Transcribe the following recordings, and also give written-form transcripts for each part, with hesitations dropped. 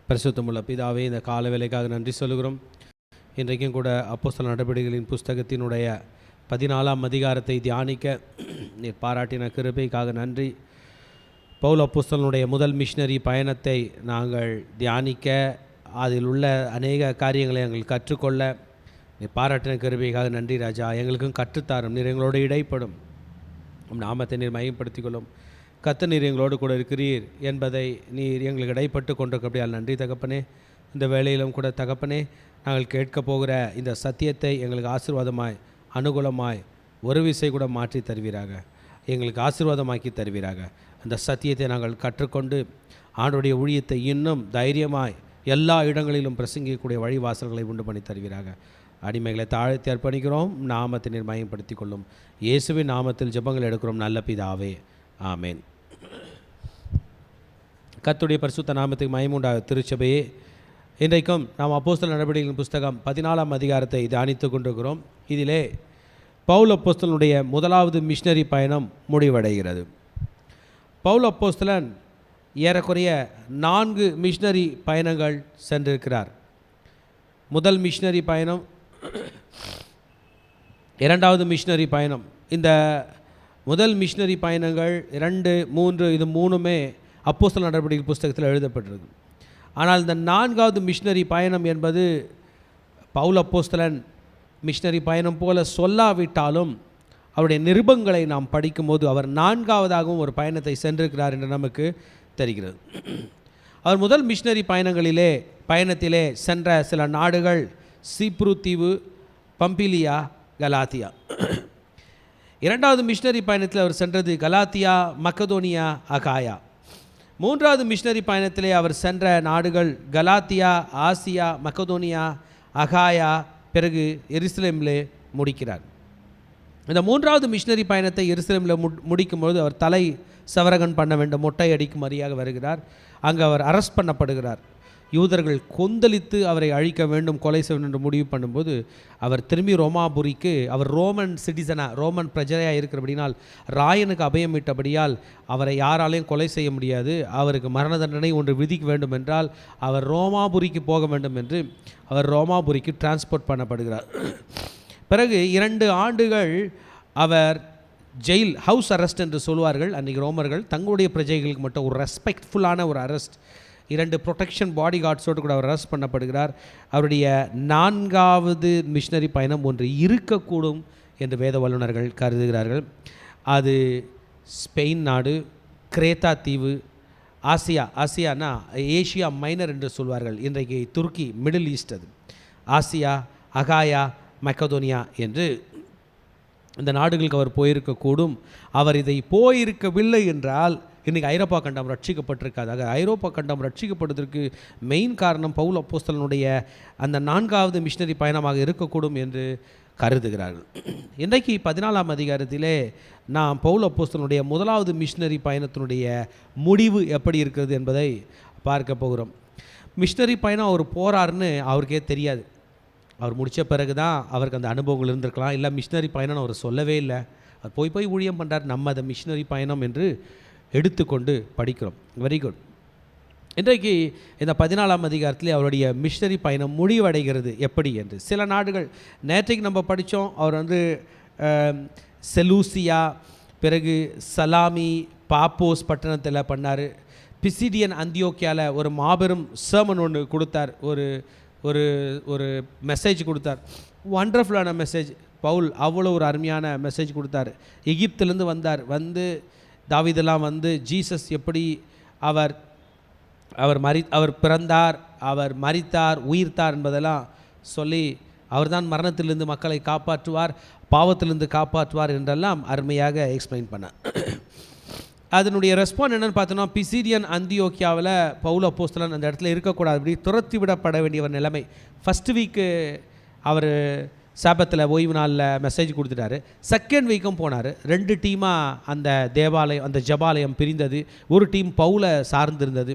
பரிசுத்தமுள்ள பிதாவே, இந்த கால வேலைக்காக நன்றி சொல்கிறோம். இன்றைக்கும் கூட அப்போஸ்தலர் நடபடிகளின் புஸ்தகத்தினுடைய 14ஆம் அதிகாரத்தை தியானிக்க நீர் பாராட்டின கிருபைக்காக நன்றி. பவுல் அப்போஸ்தலனுடைய முதல் மிஷனரி பயணத்தை நாங்கள் தியானிக்க, அதில் உள்ள அநேக காரியங்களை எங்கள் கற்றுக்கொள்ள நீர் பாராட்டின கிருபைக்காக நன்றி ராஜா. எங்களுக்கும் கற்றுத்தாரும், நீர் எங்களோடு இடைப்படும், நாமத்தை நீர் மையப்படுத்திக் கொள்ளும். நீர் எங்களோடு கூட இருக்கிறீர் என்பதை நீர் எங்களுக்கு இடைப்பட்டு கொண்டிருக்கபடியால் நன்றி தகப்பனே. இந்த வேளையிலும் கூட தகப்பனே, நாங்கள் கேட்க போகிற இந்த சத்தியத்தை எங்களுக்கு ஆசீர்வாதமாய், அனுகூலமாய், ஒரு விசை கூட மாற்றி தருவீராக, எங்களுக்கு ஆசீர்வாதமாக்கி தருவீராக. அந்த சத்தியத்தை நாங்கள் கற்றுக்கொண்டு ஆண்டவருடைய ஊழியத்தை இன்னும் தைரியமாய் எல்லா இடங்களிலும் பிரசங்கிக்கக்கூடிய வழிவாசல்களை உண்டு பண்ணி தருவீராக. அடிமைகளை தாழ்த்தி அர்ப்பணிக்கிறோம், நாமத்தை நீர் மையப்படுத்திக் கொள்ளும். இயேசுவின் நாமத்தில் ஜெபங்கள் எடுக்கிறோம் நல்ல பிதாவே, ஆமேன். கர்த்தருடைய பரிசுத்த நாமத்துக்கு மகிமையுண்டாக. திருச்சபையே, இன்றைக்கும் நாம் அப்போஸ்தலர் நடபடிகளின் புஸ்தகம் 14ஆம் அதிகாரத்தை தியானித்து கொண்டிருக்கிறோம். இதிலே பவுல் அப்போஸ்தலனுடைய முதலாவது மிஷனரி பயணம் முடிவடைகிறது. பவுல் அப்போஸ்தலன் ஏறக்குறைய 4 மிஷனரி பயணங்கள் சென்றிருக்கிறார். முதல் மிஷனரி பயணம், இரண்டாவது மிஷனரி பயணம். இந்த முதல் மிஷனரி பயணங்கள் 2, 3 இது மூணுமே அப்போஸ்தலர் நடபடிகள் புஸ்தகத்தில் எழுதப்பட்டிருக்கு. ஆனால் இந்த 4வது மிஷனரி பயணம் என்பது பவுல் அப்போஸ்தலன் மிஷனரி பயணம் போல சொல்லாவிட்டாலும் அவருடைய நிருபங்களை நாம் படிக்கும்போது அவர் 4வதாகவும் ஒரு பயணத்தை சென்றிருக்கிறார் என்று நமக்கு தெரிகிறது. அவர் முதல் மிஷனரி பயணத்திலே சென்ற சில நாடுகள் சீப்ரு தீவு, பம்பிலியா, கலாத்தியா. இரண்டாவது மிஷனரி பயணத்தில் அவர் சென்றது கலாத்தியா, மக்கதோனியா, அகாயா. மூன்றாவது மிஷனரி பயணத்திலே அவர் சென்ற நாடுகள் கலாத்தியா, ஆசியா, மக்கதோனியா, அகாயா, பிறகு எருசலேமிலே முடிக்கிறார். இந்த 3வது மிஷனரி பயணத்தை எருசலேமில் முடிக்கும்போது அவர் தலை சவரகன் பண்ண வேண்டும், மொட்டை அடிக்கும்படியாக வருகிறார். அங்கு அவர் அரெஸ்ட் பண்ணப்படுகிறார். யூதர்கள் கொந்தளித்து அவரை அழிக்க வேண்டும், கொலை செய்ய வேண்டும் என்று முடிவு பண்ணும்போது அவர் திரும்பி ரோமாபுரிக்கு, அவர் ரோமன் சிட்டிசனாக, ரோமன் பிரஜையாக இருக்கிறபடினால், ராயனுக்கு அபயமிட்டபடியால் அவரை யாராலையும் கொலை செய்ய முடியாது, அவருக்கு மரண தண்டனை ஒன்று விதிக்க வேண்டும் என்றால் அவர் ரோமாபுரிக்கு போக வேண்டும் என்று அவர் ரோமாபுரிக்கு டிரான்ஸ்போர்ட் பண்ணப்படுகிறார். பிறகு 2 ஆண்டுகள் அவர் ஜெயில், ஹவுஸ் அரெஸ்ட் என்று சொல்வார்கள். அன்றைக்கி ரோமர்கள் தங்களுடைய பிரஜைகளுக்கு மட்டும் ஒரு ரெஸ்பெக்ட்ஃபுல்லான ஒரு அரெஸ்ட், 2 ப்ரொடெக்ஷன் பாடி கார்ட்ஸோடு கூட அவர் அரெஸ்ட் பண்ணப்படுகிறார். அவருடைய 4வது மிஷனரி பயணம் ஒன்று இருக்கக்கூடும் என்று வேத வல்லுநர்கள் கருதுகிறார்கள். அது ஸ்பெயின் நாடு, கிரேத்தா தீவு, ஆசியானா ஏஷியா மைனர் என்று சொல்வார்கள், இன்றைக்கு துருக்கி, மிடில் ஈஸ்ட், அது ஆசியா, அகாயா, மக்கதோனியா என்று இந்த நாடுகளுக்கு அவர் போயிருக்கக்கூடும். அவர் இதை போயிருக்கவில்லை என்றால் இன்றைக்கி ஐரோப்பா கண்டம் ரட்சிக்கப்பட்டிருக்காது. ஐரோப்பா கண்டம் ரட்சிக்கப்படுவதற்கு மெயின் காரணம் பவுல் அப்போஸ்தலனுடைய அந்த 4வது மிஷனரி பயணமாக இருக்கக்கூடும் என்று கருதுகிறார்கள். இன்றைக்கு 14ஆம் அதிகாரத்திலே நாம் பவுல் அப்போஸ்தலனுடைய முதலாவது மிஷனரி பயணத்தினுடைய முடிவு எப்படி இருக்கிறது என்பதை பார்க்க போகிறோம். மிஷனரி பயணம் அவர் போகிறாருன்னு அவருக்கே தெரியாது. அவர் முடித்த பிறகு தான் அவருக்கு அந்த அனுபவங்கள் இருந்திருக்கலாம். இல்லை மிஷனரி பயணம் அவர் சொல்லவே இல்லை, அவர் போய் ஊழியம் பண்ணுறார், நம்ம அதை மிஷனரி பயணம் என்று எடுத்துக்கொண்டு படிக்கிறோம். Very good. இன்றைக்கு இந்த 14ஆம் அதிகாரத்தில் அவருடைய மிஷனரி பயணம் முடிவடைகிறது எப்படி என்று சில நாடுகள் நேற்றைக்கு நம்ம படித்தோம். அவர் செலூசியா, பிறகு சலாமி, பாப்போஸ் பட்டணத்தில் பண்ணார். பிசிடியன் அந்தியோக்கியாவில் ஒரு மாபெரும் சர்மன் ஒன்று கொடுத்தார், ஒரு ஒரு மெசேஜ் கொடுத்தார். வண்டர்ஃபுல்லான மெசேஜ். பவுல் அவ்வளோ ஒரு அருமையான மெசேஜ் கொடுத்தார். எகிப்திலேருந்து வந்தார், தாவீதெல்லாம் ஜீசஸ் எப்படி அவர் பிறந்தார், அவர் மரித்தார், உயிர்த்தார் என்பதெல்லாம் சொல்லி அவர்தான் மரணத்திலிருந்து மக்களை காப்பாற்றுவார், பாவத்திலிருந்து காப்பாற்றுவார் என்றெல்லாம் அருமையாக எக்ஸ்பிளைன் பண்ணார். அதனுடைய ரெஸ்பான்ஸ் என்னென்னு பார்த்தோன்னா, பிசிடியன் அந்தியோக்கியாவில் பவுல் அப்போஸ்தலன் அந்த இடத்துல இருக்கக்கூடாது, அப்படி துரத்தி விடப்பட வேண்டிய ஒரு நிலைமை. ஃபஸ்ட்டு வீக்கு அவர் சாபத்தில் ஓய்வு நாளில் மெசேஜ் கொடுத்துட்டாரு. செகண்ட் வீக்கும் போனார். 2 டீமாக அந்த தேவாலயம், அந்த ஜபாலயம் பிரிந்தது. ஒரு டீம் பவுலை சார்ந்திருந்தது,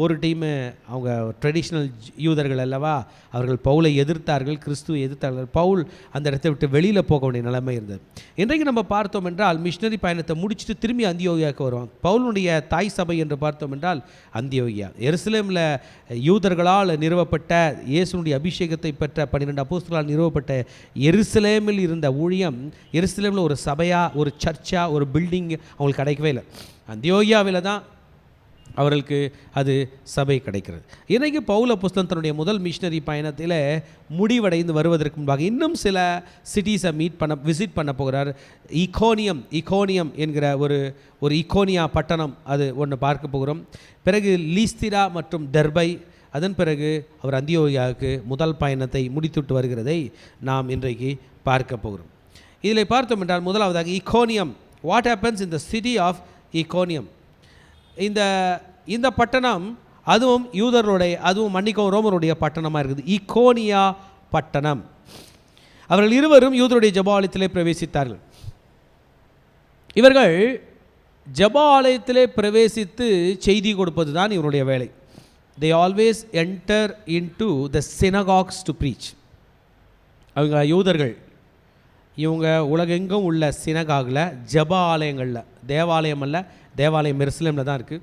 ஒரு டீமு அவங்க ட்ரெடிஷ்னல் யூதர்கள் அல்லவா, அவர்கள் பவுலை எதிர்த்தார்கள், கிறிஸ்துவை எதிர்த்தார்கள். பவுல் அந்த இடத்தை விட்டு வெளியில் போக வேண்டிய நிலைமை இருந்தது. இன்றைக்கு நம்ம பார்த்தோம் என்றால் மிஷினரி பயணத்தை முடிச்சுட்டு திரும்பி அந்தியோகியாவுக்கு வருவாங்க. பவுலுடைய தாய் சபை என்று பார்த்தோம் என்றால் அந்தியோகியா. எருசலேமில் யூதர்களால் நிறுவப்பட்ட, இயேசுனுடைய அபிஷேகத்தை பெற்ற 12 அப்போஸ்தலர்களால் நிறுவப்பட்ட எருசலேமில் இருந்த ஊழியம், எருசலேமில் ஒரு சபையாக, ஒரு சர்ச்சாக, ஒரு பில்டிங் அவங்களுக்கு கிடைக்கவே இல்லை. அந்தியோகியாவில் தான் அவர்களுக்கு அது சபை கிடைக்கிறது. இன்றைக்கு பவுல் அப்போஸ்தலன் தன்னுடைய முதல் மிஷினரி பயணத்தில் முடிவடைந்து வருவதற்கு முன்பாக இன்னும் சில சிட்டிஸை விசிட் பண்ண போகிறார். ஈகோனியம் என்கிற ஒரு ஈகோனியா பட்டணம், அது ஒன்று பார்க்க போகிறோம். பிறகு லீஸ்திரா மற்றும் டெர்பை, அதன் பிறகு அவர் அந்தியோகியாவுக்கு முதல் பயணத்தை முடித்துவிட்டு வருகிறதை நாம் இன்றைக்கு பார்க்க போகிறோம். இதில் பார்த்தோம் என்றால் முதலாவதாக Iconium. What happens in the city of Iconium? இந்த பட்டணம் அதுவும் யூதர்களுடைய, அதுவும் ரோமருடைய பட்டணமாக இருக்குது. ஈகோனியா பட்டணம். அவர்கள் இருவரும் யூதருடைய ஜெபாலயத்திலே பிரவேசித்தார்கள். இவர்கள் ஜெபாலயத்திலே பிரவேசித்து செய்தி கொடுப்பது தான் இவருடைய வேலை. They always enter into the synagogues to preach. அவங்க யூதர்கள், இவங்க உலகெங்கும் உள்ள சினகாகில், ஜப ஆலயங்களில், தேவாலயம் அல்ல, தேவாலயம் எருசலேமில் தான் இருக்குது.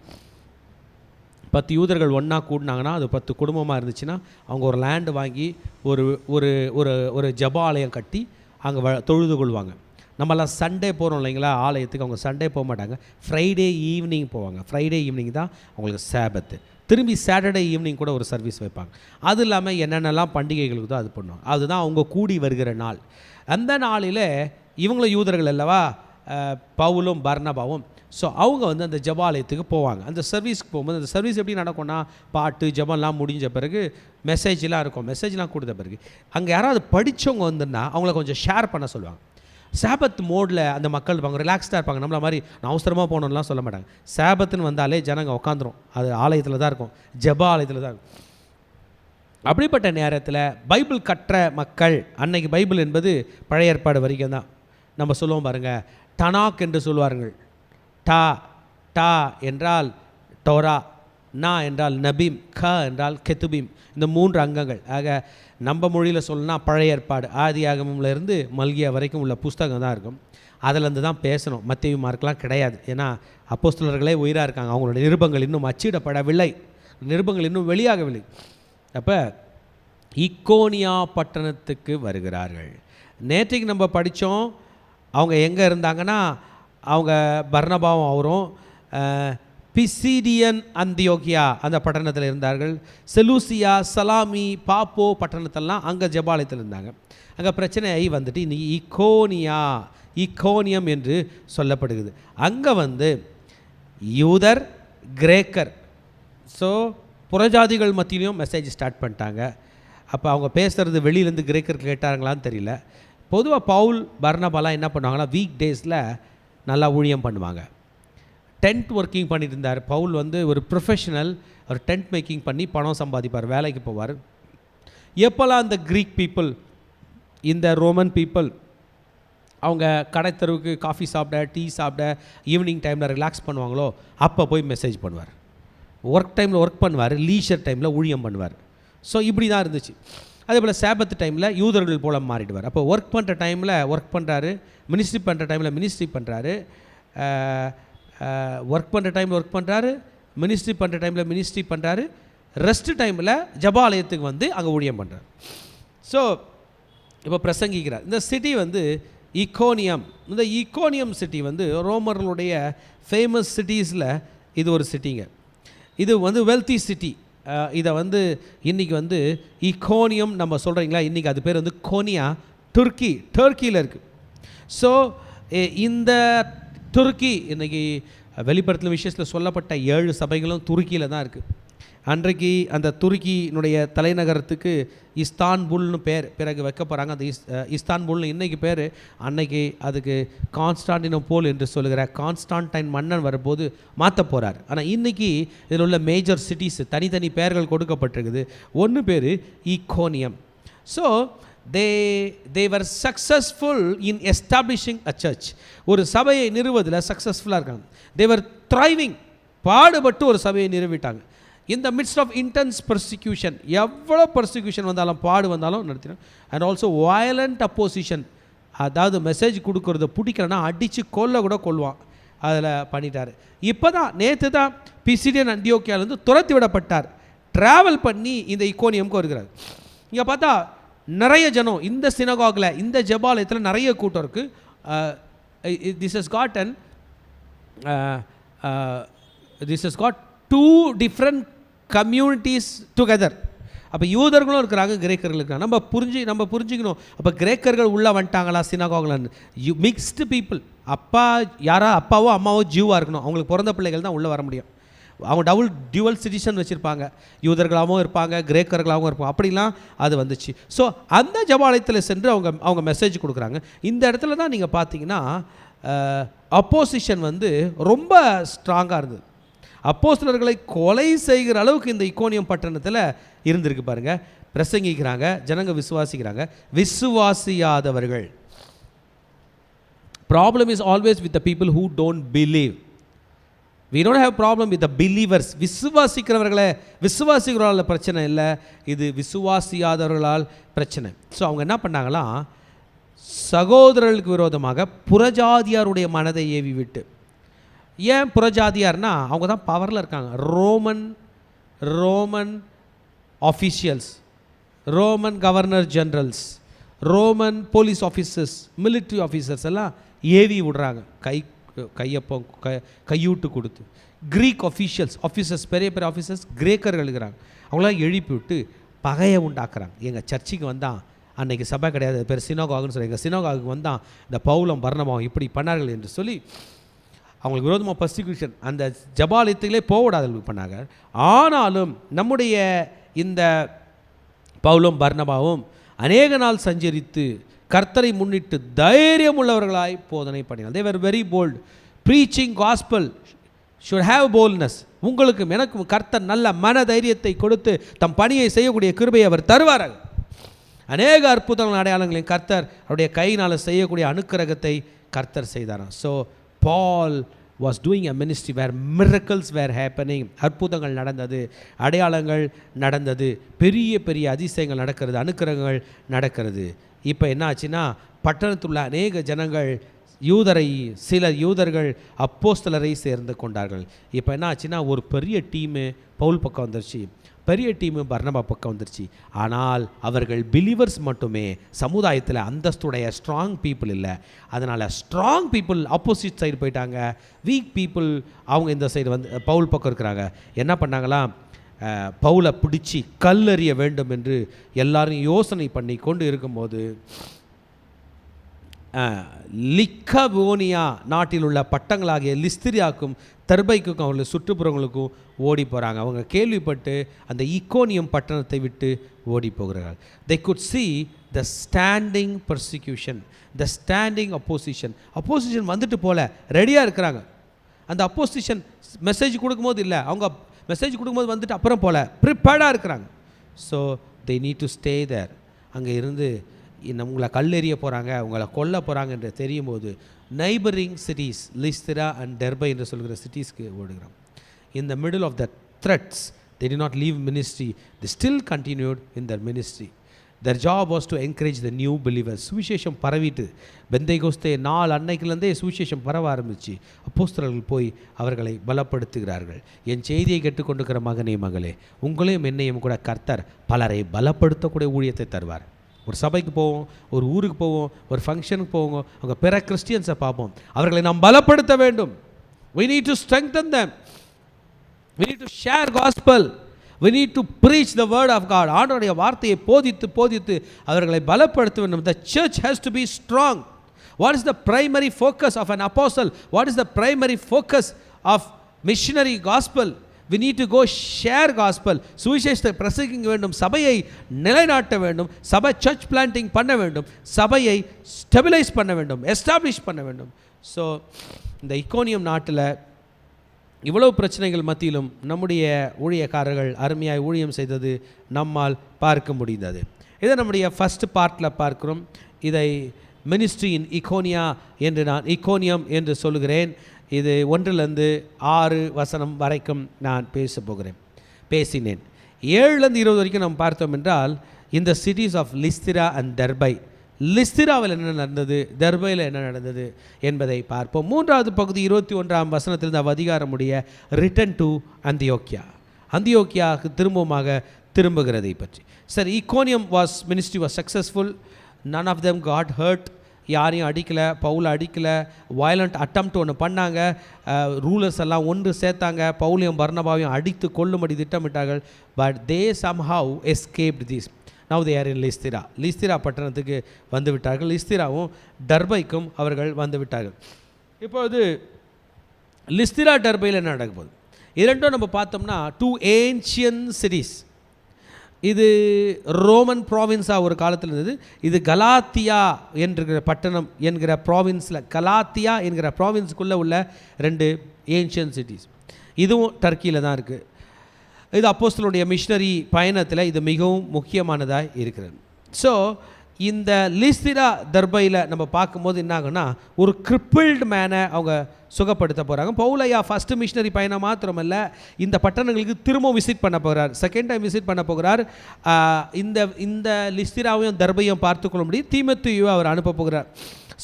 10 யூதர்கள் ஒன்றா கூடினாங்கன்னா, அது 10 குடும்பமாக இருந்துச்சுன்னா, அவங்க ஒரு லேண்டு வாங்கி ஒரு ஒரு ஒரு ஒரு ஜப ஆலயம் கட்டி அங்கே தொழுது கொள்வாங்க. நம்மளாம் சண்டே போகிறோம் இல்லைங்களா ஆலயத்துக்கு, அவங்க சண்டே போக மாட்டாங்க, ஃப்ரைடே ஈவினிங் போவாங்க. ஃப்ரைடே ஈவினிங் தான் அவங்களுக்கு சாபத்து. திரும்பி சாட்டர்டே ஈவினிங் கூட ஒரு சர்வீஸ் வைப்பாங்க. அது இல்லாமல் என்னென்னலாம் பண்டிகைகளுக்கு தான் அது பண்ணுவாங்க. அதுதான் அவங்க கூடி வருகிற நாள். அந்த நாளில் இவங்களும் யூதர்கள் அல்லவா, பவுலும் பர்னபாவும். ஸோ அவங்க அந்த ஜபாலயத்துக்கு போவாங்க. அந்த சர்வீஸ்க்கு போகும்போது, அந்த சர்வீஸ் எப்படி நடக்கும்னா, பாட்டு ஜபம்லாம் முடிஞ்ச பிறகு மெசேஜ்லாம் இருக்கும். மெசேஜ்லாம் கொடுத்த பிறகு அங்கே யாராவது படித்தவங்க வந்துன்னா அவங்கள கொஞ்சம் ஷேர் பண்ண சொல்லுவாங்க. சாபத் மோடில் அந்த மக்கள் இருப்பாங்க, ரிலாக்ஸ்டாக இருப்பாங்க. நம்மள மாதிரி நான் அவசரமாக போகணுன்னுலாம் சொல்ல மாட்டாங்க. சாபத்துன்னு வந்தாலே ஜனங்க உட்காந்துரும். அது ஆலயத்தில் தான் இருக்கும், ஜப ஆலயத்தில் தான் இருக்கும். அப்படிப்பட்ட நேரத்தில் பைபிள் கற்ற மக்கள், அன்னைக்கு பைபிள் என்பது பழைய ஏற்பாடு வரைக்கும் தான். நம்ம சொல்லுவோம் பாருங்கள், டனாக் என்று சொல்வார்கள். டா என்றால் டோரா, நா என்றால் நபீம், க என்றால் கெத்துபீம். இந்த 3 அங்கங்கள். ஆக நம்ம மொழியில் சொல்லணும்னா பழைய ஏற்பாடு, ஆதியாகமம்லேருந்து மல்கியா வரைக்கும் உள்ள புஸ்தகம் தான் இருக்கும். அதிலேருந்து தான் பேசணும். மத்தேயு மார்க்கெலாம் கிடையாது. ஏன்னா அப்போஸ்தலர்களே உயிராக இருக்காங்க. அவங்களுடைய நிருபங்கள் இன்னும் அச்சிடப்படவில்லை, நிருபங்கள் இன்னும் வெளியாகவில்லை. அப்போ ஈகோனியா பட்டணத்துக்கு வருகிறார்கள். நேற்றைக்கு நம்ம படித்தோம், அவங்க எங்கே இருந்தாங்கன்னா, அவங்க பர்னபாவும் அவரும் பிசிடியன் அந்தியோகியா அந்த பட்டணத்தில் இருந்தார்கள். செலூசியா, சலாமி, பாப்போ பட்டணத்தெல்லாம் அங்கே ஜபாலயத்தில் இருந்தாங்க. அங்கே பிரச்சனை ஆகி வந்துட்டு இன்றைக்கி ஈகோனியம் என்று சொல்லப்படுகிறது. அங்கே யூதர், கிரேக்கர், ஸோ புறஜாதிகள் மத்தியிலையும் மெசேஜ் ஸ்டார்ட் பண்ணிட்டாங்க. அப்போ அவங்க பேசுகிறது வெளியிலேருந்து கிரேக்கர் கேட்டாங்களான்னு தெரியல. பொதுவாக பவுல் பர்னபாலாம் என்ன பண்ணுவாங்கன்னா, வீக் டேஸில் நல்லா ஊழியம் பண்ணுவாங்க. டென்ட் ஒர்க்கிங் பண்ணிட்டு இருந்தார். பவுல் ஒரு ப்ரொஃபஷனல், ஒரு டென்ட் மேக்கிங் பண்ணி பணம் சம்பாதிப்பார், வேலைக்கு போவார். எப்போல்லாம் அந்த க்ரீக் பீப்புள், இந்த ரோமன் பீப்புள் அவங்க கடைத்தருவுக்கு காஃபி சாப்பிட, டீ சாப்பிட, ஈவினிங் டைமில் ரிலாக்ஸ் பண்ணுவாங்களோ அப்போ போய் மெசேஜ் பண்ணுவார். ஒர்க் டைமில் ஒர்க் பண்ணுவார், லீஷர் டைமில் ஊழியம் பண்ணுவார். ஸோ இப்படி தான் இருந்துச்சு. அதே போல் சாபத்து டைமில் யூதர்கள் போல் மாறிடுவார். அப்போ ஒர்க் பண்ணுற டைமில் ஒர்க் பண்ணுறாரு, மினிஸ்ட்ரி பண்ணுற டைமில் மினிஸ்ட்ரி பண்ணுறாரு, ஒர்க் பண்ணுற டைமில் ஒர்க் பண்ணுறாரு, மினிஸ்ட்ரி பண்ணுற டைமில் மினிஸ்ட்ரி பண்ணுறாரு, ரெஸ்ட் டைமில் ஜபாலயத்துக்கு அங்கே ஊழியம் பண்ணுறாரு. ஸோ இப்போ பிரசங்கிக்கிறார். இந்த சிட்டி ஈகோனியம். இந்த ஈகோனியம் சிட்டி ரோமர்களுடைய ஃபேமஸ் சிட்டிஸில் இது ஒரு சிட்டிங்க. இது வெல்த்தி சிட்டி. இதை இன்றைக்கி ஈகோனியம் நம்ம சொல்கிறீங்களா, இன்றைக்கி அது பேர் கோனியா, டர்க்கியில் இருக்குது. ஸோ இந்த துருக்கி, இன்றைக்கி வெளிப்படுத்தின விஷயத்தில் சொல்லப்பட்ட 7 சபைகளும் துருக்கியில் தான் இருக்குது. அன்றைக்கு அந்த துருக்கியினுடைய தலைநகரத்துக்கு இஸ்தான்புல்னு பேர் பிறகு வைக்க போகிறாங்க. அந்த இஸ்தான்புல்னு இன்றைக்கி பேர், அன்னைக்கு அதுக்கு கான்ஸ்டாண்டினோபோல் என்று சொல்லுகிற கான்ஸ்டான்டைன் மன்னன் வரும்போது மாற்ற போகிறார். ஆனால் இன்றைக்கி இதில் உள்ள மேஜர் சிட்டிஸ் தனித்தனி பெயர்கள் கொடுக்கப்பட்டிருக்குது. ஒன்று பேர் Iconium. So they were successful in establishing a church. ஒரு சபையை நிறுவுவதில் சக்ஸஸ்ஃபுல்லாக இருக்காங்க. they were thriving. பாடுபட்டு ஒரு சபையை நிறுவிட்டாங்க. இந்த மிட்ஸ்ட் ஆஃப் இன்டென்ஸ் பர்சிக்யூஷன், எவ்வளோ பர்சிக்யூஷன் வந்தாலும் பாடு வந்தாலும் நடத்தினோம். அண்ட் ஆல்சோ வயலண்ட் அப்போசிஷன், அதாவது மெசேஜ் கொடுக்குறத பிடிக்கலன்னா அடித்து கூட கொள்வான், அதில் பண்ணிட்டார். இப்போ தான் நேற்று தான் பிசிடியன் அந்தியோக்கியாவிலேருந்து துரத்தி விடப்பட்டார். ட்ராவல் பண்ணி இந்த இக்கோனியமுக்கு வருகிறார். இங்கே பார்த்தா நிறைய ஜனம் இந்த சினகாகில், இந்த ஜெபாலயத்தில் நிறைய கூட்டம் இருக்குது. This has got two different communities together. அப்போ யூதர்களும் இருக்கிறாங்க, கிரேக்கர்கள் இருக்கிறாங்க. நம்ம புரிஞ்சுக்கணும். அப்போ கிரேக்கர்கள் உள்ளே வந்துட்டாங்களா சினகாகில்? Mixed people. அப்பாவோ அம்மாவோ ஜூவாக இருக்கணும், அவங்களுக்கு பிறந்த பிள்ளைகள் தான் உள்ளே வர முடியும். அவங்க டியூவல் சிட்டிசன் வச்சுருப்பாங்க, யூதர்களாகவும் இருப்பாங்க, கிரேக்கர்களாகவும் இருப்பாங்க. அப்படிலாம் அது வந்துச்சு. ஸோ அந்த ஜெபாலயத்தில் சென்று அவங்க மெசேஜ் கொடுக்குறாங்க. இந்த இடத்துல தான் நீங்கள் பார்த்தீங்கன்னா அப்போசிஷன் ரொம்ப ஸ்ட்ராங்காக இருந்தது. அப்போஸ்தலர்களை கொலை செய்கிற அளவுக்கு இந்த இக்கோனியம் பட்டணத்தில் இருந்திருக்கு பாருங்கள். பிரசங்கிக்கிறாங்க, ஜனங்க விசுவாசிக்கிறாங்க. விசுவாசியாதவர்கள், problem is always with the people who don't believe. we don't have problem with the believers. விசுவாசிக்கிறவர்களால் பிரச்சனை இல்லை, இது விசுவாசியாதவர்களால் பிரச்சனை. ஸோ அவங்க என்ன பண்ணாங்களா, சகோதரர்களுக்கு விரோதமாக புறஜாதியாருடைய மனதை ஏவி விட்டு. ஏன் புறஜாதியார்னா அவங்க தான் பவரில் இருக்காங்க. Roman officials, Roman governor generals, Roman police officers, military officers எல்லாம் ஏவி விடுறாங்க, கையூட்டு கொடுத்து. க்ரீக் ஆஃபீஸர்ஸ் பெரிய ஆஃபீஸர்ஸ் கிரேக்கர்கள் இருக்கிறாங்க, அவங்களாம் எழுப்பி விட்டு பகையை உண்டாக்குறாங்க. எங்கள் சர்ச்சுக்கு வந்தான், அன்றைக்கி சபை கிடையாது, பேர் சினோகாகுன்னு சொல்லி, எங்கள் சினோகாகுக்கு வந்தான் இந்த பவுலும் பர்னபாவும் இப்படி பண்ணார்கள் என்று சொல்லி அவங்களுக்கு விரோதமாக பர்சிக்யூஷன், அந்த ஜபாலயத்திலே போவிடாதவர்கள் பண்ணாங்க. ஆனாலும் நம்முடைய இந்த பவுலும் பர்னபாவும் அநேக நாள் சஞ்சரித்து கர்த்தரை முன்னிட்டு தைரியம் உள்ளவர்களாய் போதனை பண்ணினார். they were very bold. preaching gospel should have boldness. உங்களுக்கும் எனக்கும் கர்த்தர் நல்ல மன தைரியத்தை கொடுத்து தம் பணியை செய்யக்கூடிய கிருபையை அவர் தருவார்கள். அநேக அற்புதங்கள் அடையாளங்களையும் கர்த்தர் அவருடைய கையினால் செய்யக்கூடிய அனுக்கிரகத்தை கர்த்தர் செய்தாராம். So Paul was doing a ministry where miracles were happening. அற்புதங்கள் நடந்தது, அடையாளங்கள் நடந்தது, பெரிய அதிசயங்கள் நடக்கிறது, அனுக்கிரகங்கள் நடக்கிறது. இப்போ என்ன ஆச்சுன்னா, பட்டணத்துள்ள அநேக ஜனங்கள் சில யூதர்கள் அப்போஸ்தலரை சேர்ந்து கொண்டார்கள். இப்போ என்ன ஆச்சுன்னா, ஒரு பெரிய டீமு பவுல் பக்கம் வந்துருச்சு, பெரிய டீமு பர்னபா பக்கம் வந்துருச்சு. ஆனால் அவர்கள் பிலீவர்ஸ் மட்டுமே, சமுதாயத்தில் அந்தஸ்துடைய ஸ்ட்ராங் பீப்புள் இல்லை. அதனால் ஸ்ட்ராங் பீப்புள் ஆப்போசிட் சைடு போயிட்டாங்க, வீக் பீப்புள் அவங்க இந்த சைடு பவுல் பக்கம் இருக்கிறாங்க. என்ன பண்ணாங்களாம், பவுலை பிடிச்சி கல்லெறிய வேண்டும் என்று எல்லாரும் யோசனை பண்ணி கொண்டு இருக்கும்போது லிக்கவோனியா நாட்டில் உள்ள பட்டங்களாகிய லிஸ்திரியாக்கும் தர்பைக்கும் அவர்கள் சுற்றுப்புறங்களுக்கும் ஓடி போகிறாங்க. அவங்க கேள்விப்பட்டு அந்த இக்கோனியம் பட்டணத்தை விட்டு ஓடி போகிறார்கள். they could see the standing persecution, the standing opposition வந்துட்டு போல ரெடியாக இருக்கிறாங்க. அந்த அப்போசிஷன் மெசேஜ் கொடுக்கும்போது இல்லை, அவங்க மெசேஜ் கொடுக்கும்போது வந்துட்டு அப்புறம் போல ப்ரிப்பேர்டாக இருக்கிறாங்க. So they need to stay there. அங்கே இருந்து உங்களை கல்லெறிய போகிறாங்க, உங்களை கொல்ல போகிறாங்க என்று தெரியும் போது நைபரிங் சிட்டிஸ் லிஸ்திரா அண்ட் டெர்பை என்று சொல்கிற சிட்டிஸ்க்கு ஓடுகிறோம். In the middle of the threats, they did not leave ministry. They still continued in their ministry. Their job was to encourage the new believers. சுவிசேஷம் பரவிட்டு பெந்தைகோஸ்தே நாள் அன்னைக்குலேருந்தே சுவிசேஷம் பரவ ஆரம்பிச்சு அப்போஸ்தலர்கள் போய் அவர்களை பலப்படுத்துகிறார்கள். என் செய்தியை கேட்டுக்கொண்டிருக்கிற மகனே மகளே, உங்களையும் என்னையும் கூட கர்த்தர் பலரை பலப்படுத்தக்கூடிய ஊழியத்தை தருவார். ஒரு சபைக்கு போவோம், ஒரு ஊருக்கு போவோம், ஒரு ஃபங்க்ஷனுக்கு போவோம், அவங்க பிற கிறிஸ்டியன்ஸை பார்ப்போம், அவர்களை நாம் பலப்படுத்த வேண்டும். we need to strengthen them, we need to share gospel, we need to preach the word of God. ஆண்டவருடைய வார்த்தையை போதித்து அவர்களை பலப்படுத்த வேண்டும். the church has to be strong. what is the primary focus of an apostle? what is the primary focus of missionary gospel? we need to go share gospel. சுவிசேஷத்தை பிரசங்கிக்க வேண்டும், சபையை நிலைநாட்ட வேண்டும், சபை சர்ச் பிளான்டிங் பண்ண வேண்டும், சபையை ஸ்டெபிலைஸ் பண்ண வேண்டும், எஸ்டாப்ளிஷ் பண்ண வேண்டும். ஸோ இந்த இக்கோனியம் நாட்டில் இவ்வளவு பிரச்சனைகள் மத்தியிலும் நம்முடைய ஊழியக்காரர்கள் அருமையாய் ஊழியம் செய்தது நம்மால் பார்க்க முடிந்தது. இதை நம்முடைய ஃபஸ்ட் பார்ட்டில் பார்க்கிறோம். இதை மினிஸ்ட்ரி இன் இக்கோனியா என்று நான் இக்கோனியம் என்று சொல்கிறேன். இது 1-6 வசனம் வரைக்கும் நான் பேச போகிறேன். பேசினேன். 7-20 வரைக்கும் நம்ம பார்த்தோம் என்றால் இந்த சிட்டிஸ் ஆஃப் லிஸ்திரா அண்ட் தெர்பை, லிஸ்திராவில் என்ன நடந்தது, தெர்பையில் என்ன நடந்தது என்பதை பார்ப்போம். 3வது பகுதி 21ஆம் வசனத்திலிருந்து அதிகாரமுடைய ரிட்டன் டு அந்தியோக்கியா, அந்தியோக்கியாவுக்கு திரும்புகிறதை பற்றி. சரி, Iconium ministry was successful, none of them got hurt, யாரையும் அடிக்கலை, பவுலை அடிக்கலை. வயலண்ட் அட்டம்ப்ட் ஒன்று பண்ணாங்க, ரூலர்ஸ் எல்லாம் ஒன்று சேர்த்தாங்க, பவுலையும் பர்னபாவையும் அடித்து கொள்ளும்படி திட்டமிட்டார்கள். But they somehow escaped this. now they are in Lystra, Lystra பட்டணத்துக்கு வந்து விட்டார்கள். லிஸ்திராவும் டர்பைக்கும் அவர்கள் வந்து விட்டார்கள். இப்போது லிஸ்திரா டர்பையில் என்ன நடக்க போகுது, இரண்டும் நம்ம பார்த்தோம்னா 2 ancient cities. இது ரோமன் ப்ராவின்ஸாக ஒரு காலத்தில் இருந்தது. இது கலாத்தியா என்கிற பட்டணம் என்கிற ப்ராவின்ஸில், கலாத்தியா என்கிற ப்ராவின்ஸுக்குள்ளே உள்ள 2 ஏன்ஷியன்ட் சிட்டிஸ். இதுவும் டர்க்கியில் தான் இருக்குது. இது அப்போஸ்தலருடைய மிஷனரி பயணத்தில் இது மிகவும் முக்கியமானதாக இருக்கிறது. ஸோ இந்த லிஸ்திரா தர்பையில் நம்ம பார்க்கும்போது என்ன ஆகுன்னா, ஒரு கிரிப்பிள்டு மேனை அவங்க சுகப்படுத்த போகிறாங்க. பவுலையா ஃபஸ்ட்டு மிஷனரி பயணம் மாத்திரமல்ல, இந்த பட்டணங்களுக்கு திரும்ப விசிட் பண்ண போகிறார், செகண்ட் டைம் விசிட் பண்ண போகிறார். இந்த லிஸ்திராவையும் தர்பையும் பார்த்துக்கொள்ள முடியும், தீமோத்தேயுவை அவர் அனுப்ப போகிறார்.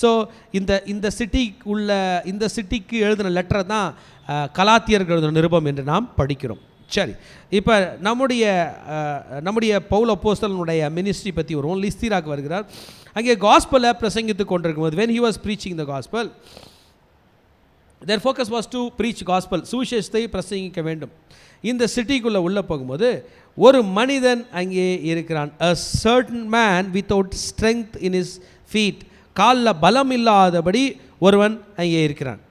ஸோ இந்த சிட்டிக்கு எழுதின லெட்டரை தான் கலாத்தியர்கள் எழுதின நிருபம் என்று நாம் படிக்கிறோம். சரி, இப்போ நம்முடைய பவுல் அப்போஸ்தலனுடைய மினிஸ்ட்ரி பற்றி வருவோம். லிஸ்திராக்கு வருகிறார். அங்கே காஸ்பலை பிரசங்கித்து கொண்டிருக்கும் போது, when he was preaching the gospel, their focus was to preach gospel, சுவிசேஷத்தை பிரசங்கிக்க வேண்டும். இந்த சிட்டிக்குள்ளே உள்ளே போகும்போது ஒரு மனிதன் அங்கே இருக்கிறான். a certain man without strength in his feet, காலில் பலம் இல்லாதபடி ஒருவன் அங்கே இருக்கிறான்.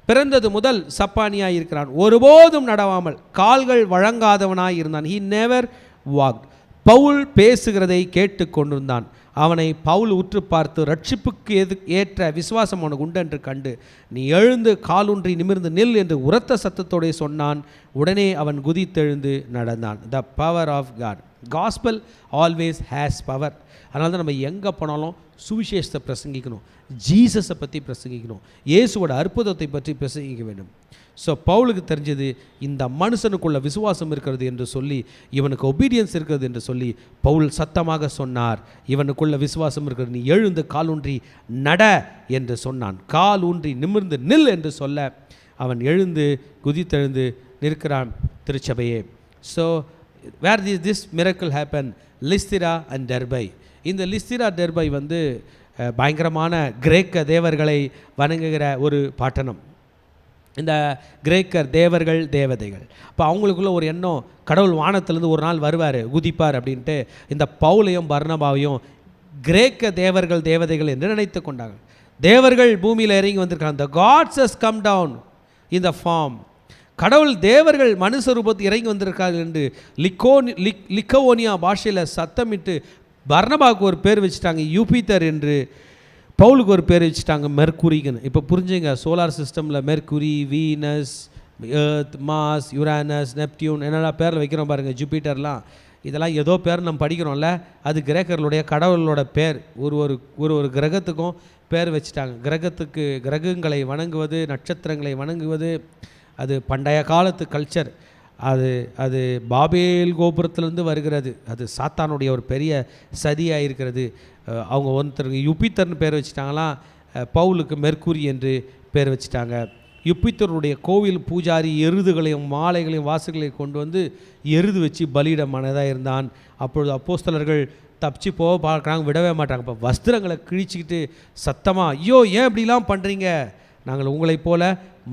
பிறந்தது முதல் சப்பானியாய் இருக்கிறான், ஒருபோதும் நடவாமல் கால்கள் வழங்காதவனாய் இருந்தான். he never walked. பவுல் பேசுகிறதை கேட்டு கொண்டிருந்தான். அவனை பவுல் உற்று பார்த்து, ரட்சிப்புக்கு ஏற்ற விசுவாசம் அவனுக்கு உண்டு என்று கண்டு, நீ எழுந்து காலூன்றி நிமிர்ந்து நில் என்று உரத்த சத்தத்தோடே சொன்னான். உடனே அவன் குதித்தெழுந்து நடந்தான். The power of God. Gospel always has power. அதனால தான் நம்ம எங்கே போனாலும் சுவிசேஷத்தை பிரசங்கிக்கணும், ஜீசஸை பற்றி பிரசங்கிக்கணும், இயேசுவோட அற்புதத்தை பற்றி பிரசங்கிக்க வேண்டும். ஸோ பவுலுக்கு தெரிஞ்சது இந்த மனுஷனுக்குள்ள விசுவாசம் இருக்கிறது என்று சொல்லி, இவனுக்கு ஒபீடியன்ஸ் இருக்கிறது என்று சொல்லி பவுல் சத்தமாக சொன்னார், இவனுக்குள்ள விசுவாசம் இருக்கிறது, நீ எழுந்து காலூன்றி நட என்று சொன்னான். கால் ஊன்றி நிமிர்ந்து நில் என்று சொல்ல அவன் எழுந்து குதித்தெழுந்து நிற்கிறான். திருச்சபையே, so where this miracle happen, Lystra and Derbe. இந்த லிஸ்திரா டெர்பை பயங்கரமான கிரேக்க தேவர்களை வணங்குகிற ஒரு பட்டணம். இந்த கிரேக்கர் தேவர்கள் தேவதைகள். இப்போ அவங்களுக்குள்ள ஒரு எண்ணம், கடவுள் வானத்திலேருந்து ஒரு நாள் வருவார், குதிப்பார் அப்படின்ட்டு இந்த பவுலையும் பர்னபாவையும் கிரேக்க தேவர்கள் தேவதைகள் என்று நினைத்து கொண்டாங்க. தேவர்கள் பூமியில் இறங்கி வந்திருக்காங்க. the gods has come down in the form. கடவுள் தேவர்கள் மனுஷ ரூபத்தில் இறங்கி வந்திருக்கார்கள் என்று லிக்கவோனியா பாஷையில் சத்தமிட்டு பர்னபாவுக்கு ஒரு பேர் வச்சுட்டாங்க யூபிட்டர் என்று, பவுலுக்கு ஒரு பேர் வச்சுட்டாங்க மெர்க்குரின்னு. இப்போ புரிஞ்சுங்க, சோலார் சிஸ்டமில் mercury, Venus, earth, mass, Uranus, Neptune என்னெல்லாம் பேரில் வைக்கிறோம் பாருங்கள், ஜூபிட்டர்லாம். இதெல்லாம் ஏதோ பேர் நம்ம படிக்கிறோம்ல, அது கிரேக்கர்களுடைய கடவுளோட பேர். ஒரு கிரகத்துக்கும் பேர் வச்சுட்டாங்க. கிரகங்களை வணங்குவது, நட்சத்திரங்களை வணங்குவது அது பண்டைய காலத்து கல்ச்சர். அது பாபேல் கோபுரத்திலிருந்து வருகிறது. அது சாத்தானுடைய ஒரு பெரிய சதியாக இருக்கிறது. அவங்க ஒருத்தருக்கு யுபித்தர்னு பேர் வச்சுட்டாங்களாம், பவுலுக்கு மெர்க்குரி என்று பேர் வச்சுட்டாங்க. யுபித்தருடைய கோவில் பூஜாரி எருதுகளையும் மாலைகளையும் வாசல்களையும் கொண்டு வந்து எருது வச்சு பலியிட மனதாக இருந்தான். அப்பொழுது அப்போஸ்தலர்கள் தப்பிச்சு போக பார்க்குறாங்க, விடவே மாட்டாங்க. இப்போ வஸ்திரங்களை கிழிச்சிக்கிட்டு சத்தமாக, ஐயோ ஏன் இப்படிலாம் பண்ணுறீங்க, நாங்கள் உங்களைப் போல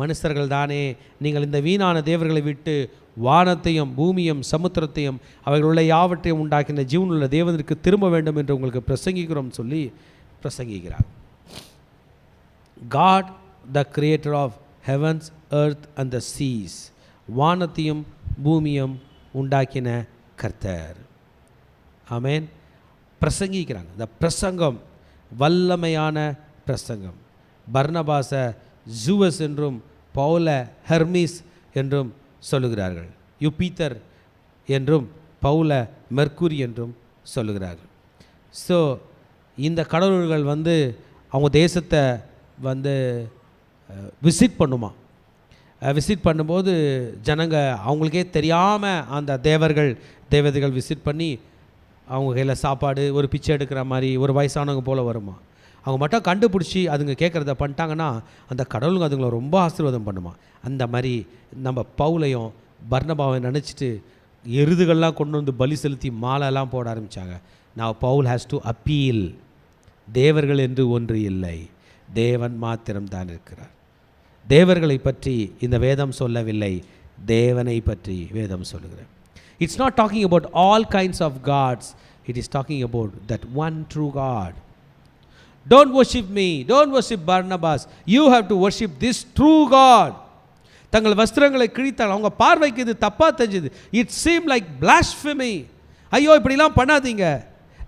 மனுஷர்கள் தானே, நீங்கள் இந்த வீணான தேவர்களை விட்டு வானத்தையும் பூமியும் சமுத்திரத்தையும் அவைகளுள்ள யாவற்றையும் உண்டாக்கின ஜீவனுள்ள தேவனுக்கு திரும்ப வேண்டும் என்று உங்களுக்கு பிரசங்கிக்கிறோம் சொல்லி பிரசங்கிக்கிறார். God, the creator of heavens, earth and the seas, வானத்தையும் பூமியும் உண்டாக்கின கர்த்தர். ஆமென். பிரசங்கிக்கிறாங்க. இந்த பிரசங்கம் வல்லமையான பிரசங்கம். பர்னபாஸ ஜூவஸ் என்றும் பவுல ஹெர்மீஸ் என்றும் சொல்லுகிறார்கள். யுபிட்டர் என்றும் பவுல மெர்க்குரி என்றும் சொல்லுகிறார்கள். ஸோ இந்த கடவுள்கள் அவங்க தேசத்தை விசிட் பண்ணுமா. விசிட் பண்ணும்போது ஜனங்க அவங்களுக்கே தெரியாமல் அந்த தேவதைகள் விசிட் பண்ணி அவங்க கையில் சாப்பாடு ஒரு பிச்சை எடுக்கிற மாதிரி ஒரு வயசானவங்க போல் வருமா. அவங்க மட்டும் கண்டுபிடிச்சி அதுங்க கேட்குறத பண்ணிட்டாங்கன்னா அந்த கடவுளுங்க அதுங்களை ரொம்ப ஆசீர்வாதம் பண்ணுமா. அந்த மாதிரி நம்ம பவுலையும் பர்னபாவை நினச்சிட்டு எருதுகள்லாம் கொண்டு வந்து பலி செலுத்தி மாலைலாம் போட ஆரம்பித்தாங்க. Now Paul has to appeal. தேவர்கள் என்று ஒன்று இல்லை, தேவன் மாத்திரம்தான் இருக்கிறார். தேவர்களை பற்றி இந்த வேதம் சொல்லவில்லை, தேவனை பற்றி வேதம் சொல்லுகிறார். It's not talking about all kinds of gods, it is talking about that one true God. Don't worship me, don't worship Barnabas, you have to worship this true God. தங்கள் வஸ்திரங்களை கிழித்தால் அவங்க பார்வைக்கு இது தப்பாக தெரிஞ்சுது. It seem like blasphemy. ஐயோ இப்படிலாம் பண்ணாதீங்க,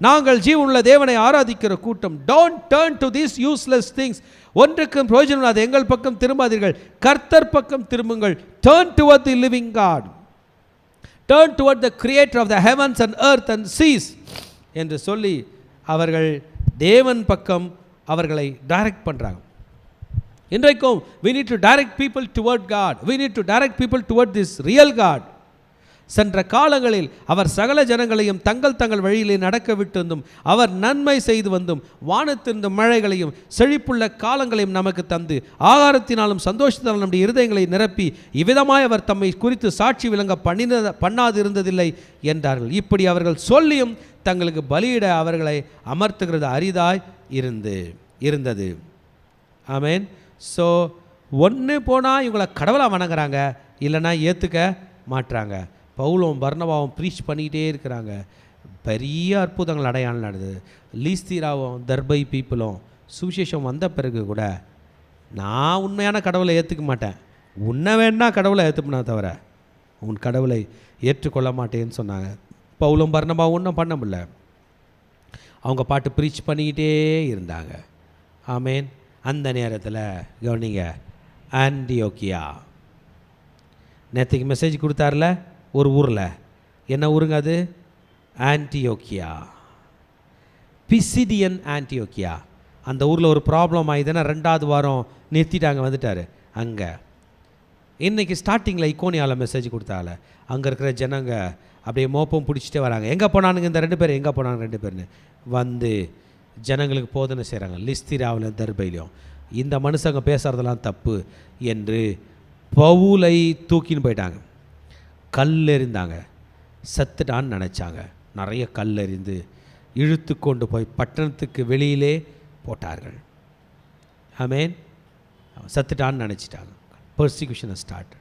நாங்கள் ஜீவனுள்ள தேவனை ஆராதிக்கிற கூட்டம். Don't turn to these useless things. ஒன்றுக்கும் பிரயோஜனம் இல்லாத எங்கள் பக்கம் திரும்பாதீர்கள், கர்த்தர் பக்கம் திரும்புங்கள். Turn toward the living God, turn toward the creator of the heavens and earth and seas என்று சொல்லி அவர்கள் தேவன் பக்கம் அவர்களை டைரக்ட் பண்ணுறாங்க. இன்றைக்கும் we need to direct people toward God, we need to direct people toward this real God. சென்ற காலங்களில் அவர் சகல ஜனங்களையும் தங்கள் வழியிலே நடக்க விட்டிருந்தும் அவர் நன்மை செய்து வந்தும் வானத்திலிருந்து மழைகளையும் செழிப்புள்ள காலங்களையும் நமக்கு தந்து ஆகாரத்தினாலும் சந்தோஷத்தினாலும் நம்முடைய இருதயங்களை நிரப்பி இவ்விதமாய் அவர் தம்மை குறித்து சாட்சி விளங்க பண்ணாது இருந்ததில்லை என்றார்கள். இப்படி அவர்கள் சொல்லியும் தங்களுக்கு பலியிட அவர்களை அமர்த்துகிறது அரிதாய் இருந்தது. ஆமென். ஸோ ஒன்று போனால் இவங்களை கடவுளாக வணங்குறாங்க, இல்லைன்னா ஏற்றுக்க மாட்டுறாங்க. பவுலும் பர்னபாவும் ப்ரீச் பண்ணிக்கிட்டே இருக்கிறாங்க. பெரிய அற்புதங்கள் அடையாளம் நடந்தது. லீஸ்தீராவும் தர்பை பீப்புளும் சுவிசேஷம் வந்த பிறகு கூட நான் உண்மையான கடவுளை ஏற்றுக்க மாட்டேன், உன்னை வேணா கடவுளை ஏற்றுப்பனா தவிர உன் கடவுளை ஏற்றுக்கொள்ள மாட்டேன்னு சொன்னாங்க. பவுலும் பர்னபாவும் ஒன்றும் பண்ண முடியல, அவங்க பாட்டு ப்ரீச் பண்ணிக்கிட்டே இருந்தாங்க. ஆமேன். அந்த நேரத்தில் கவனிங்க, ஆன்டியோக்கியா நேற்றுக்கு மெசேஜ் கொடுத்தார்ல ஒரு ஊரில், என்ன ஊருங்க அது? ஆன்டியோக்கியா, பிசிடியன் ஆன்டியோக்கியா. அந்த ஊரில் ஒரு ப்ராப்ளம் ஆகிதுன்னா 2வது வாரம் நிறுத்திட்டாங்க, வந்துட்டார் அங்கே. இன்றைக்கி ஸ்டார்டிங்கில் இக்கோனியாவில் மெசேஜ் கொடுத்தால அங்கே இருக்கிற ஜனங்க அப்படியே மோப்பம் பிடிச்சிட்டே வராங்க. எங்கே போனானுங்க இந்த 2 பேர், எங்கே போனாங்க 2 பேர்னு வந்து ஜனங்களுக்கு போதனை செய்கிறாங்க. லிஸ்திராவிலும் தர்பையிலையும் இந்த மனுஷங்க பேசுகிறதெல்லாம் தப்பு என்று பவுலை தூக்கின்னு போயிட்டாங்க. கல் எறிந்தாங்க, செத்துட்டான்னு நினச்சாங்க. நிறைய கல் எறிந்து இழுத்து கொண்டு போய் பட்டணத்துக்கு வெளியிலே போட்டார்கள். ஆமேன். செத்துட்டான்னு நினச்சிட்டாங்க. Persecution start,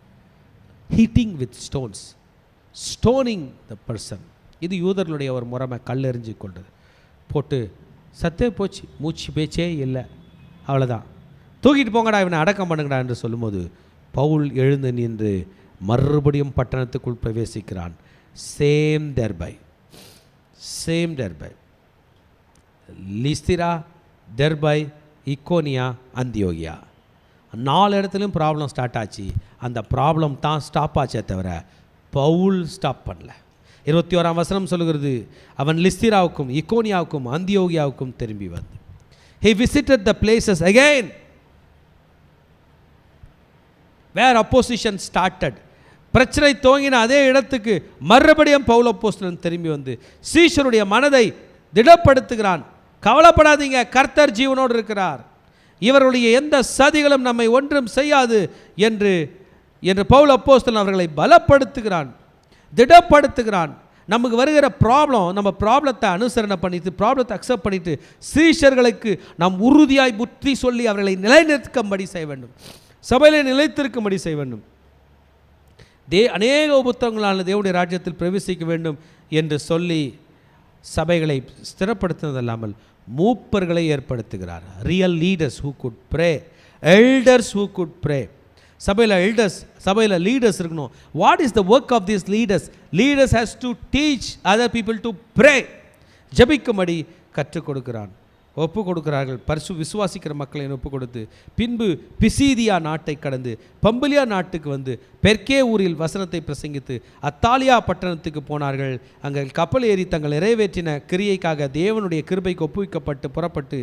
heating with stones, stoning the person. இது யூதர்களுடைய ஒரு முறைமை, கல் எறிஞ்சு கொண்டது. போட்டு சத்தே போச்சு, மூச்சு பேச்சே இல்லை, அவ்வளோதான். தூக்கிட்டு போங்கடா, இவனை அடக்கம் பண்ணுங்கடா என்று சொல்லும்போது பவுல் எழுந்து நின்று மறுபடியும் பட்டணத்துக்குள் பிரவேசிக்கிறான். சேம் டெர்பை, லிஸ்திரா, டெர்பை, இக்கோனியா, அந்தியோகியா 4 இடத்துலையும் ப்ராப்ளம் ஸ்டார்ட் ஆச்சு. அந்த ப்ராப்ளம் தான் ஸ்டாப் ஆச்சே தவிர பவுல் ஸ்டாப் பண்ணல. 21ஆம் வசனம் சொல்லுகிறது, அவன் லிஸ்திராவுக்கும் இக்கோனியாவுக்கும் அந்தியோகியாவுக்கும் திரும்பி வந்து he visited the places again where opposition started. பிரச்சனை துவங்கின அதே இடத்துக்கு மறுபடியும் பவுல் அப்போஸ்தலன் திரும்பி வந்து சீஷருடைய மனதை திடப்படுத்துகிறான். கவலைப்படாதீங்க, கர்த்தர் ஜீவனோடு இருக்கிறார், இவருடைய எந்த சதிகளும் நம்மை ஒன்றும் செய்யாது என்று பவுல் அப்போஸ்தலன் அவர்களை பலப்படுத்துகிறான், திடப்படுத்துகிறான். நமக்கு வருகிற ப்ராப்ளம், நம்ம ப்ராப்ளத்தை அனுசரணை பண்ணிட்டு, ப்ராப்ளத்தை அக்செப்ட் பண்ணிட்டு சீஷர்களுக்கு நாம் உறுதியாய் புத்தி சொல்லி அவர்களை நிலைநிறுத்தும்படி செய்ய வேண்டும், சபையில் நிலைத்திருக்கும்படி செய்ய வேண்டும். அநேக உபத்திரங்களான தேவனுடைய ராஜ்யத்தில் பிரவேசிக்க வேண்டும் என்று சொல்லி சபைகளை ஸ்திரப்படுத்தினதல்லாமல் மூப்பர்களை ஏற்படுத்துகிறார். Real leaders who could pray, elders who could pray. சபையில் லீடர்ஸ் இருக்கணும். What is the work of this leaders? Leaders has to teach other people to pray. ஜபிக்கும்படி கற்றுக் கொடுக்கிறான். ஒப்பு கொடுக்கிறார்கள். விசுவாசிக்கிற மக்களை ஒப்பு கொடுத்து பின்பு பிசீதியா நாட்டை கடந்து பம்பிலியா நாட்டுக்கு வந்து பெர்கே ஊரில் வசனத்தை பிரசங்கித்து அத்தாலியா பட்டணத்துக்கு போனார்கள். அங்கே கப்பல் ஏறி தங்கள் நிறைவேற்றின கிரியைக்காக தேவனுடைய கிருபைக்கு ஒப்புவிக்கப்பட்டு புறப்பட்டு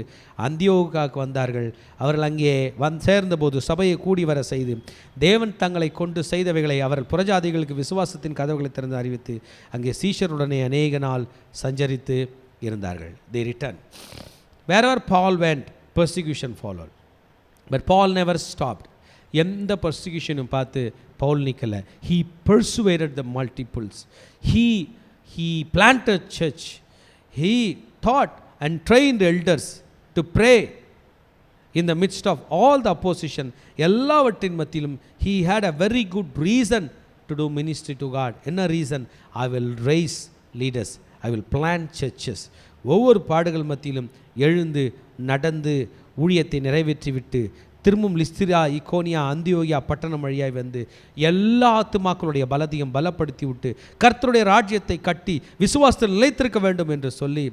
அந்தியோகாவுக்கு வந்தார்கள். அவர்கள் அங்கே சேர்ந்தபோது சபையை கூடி வர செய்து தேவன் தங்களை கொண்டு செய்தவைகளை அவர்கள் புறஜாதிகளுக்கு விசுவாசத்தின் கதவுகளை திறந்து அறிவித்து அங்கே சீஷருடனே அநேக நாள் சஞ்சரித்து இருந்தார்கள். They returned. Wherever Paul went, persecution followed. But Paul never stopped. எந்த பர்சிக்யூஷனும் பார்த்து பவுல் நிற்கல. He persuaded the multiples. He planted church. He taught and trained elders to pray in the midst of all the opposition. எல்லாவற்றின் மத்தியிலும் he had a very good reason to do ministry to God. என்ன reason? I will raise leaders. I will plant churches. ஒவ்வொரு பாடுகள் மத்தியிலும் எழுந்து நடந்து ஊழியத்தை நிறைவேற்றிவிட்டு திரும்பவும் லிஸ்திரா, இக்கோனியா, அந்தியோகியா பட்டணம் வழியாய் வந்து எல்லா ஆத்துமாக்களுடைய பலத்தையும் பலப்படுத்தி விட்டு கர்த்தருடைய ராஜ்யத்தை கட்டி விசுவாசத்தில் நிலைத்திருக்க வேண்டும் என்று சொல்லி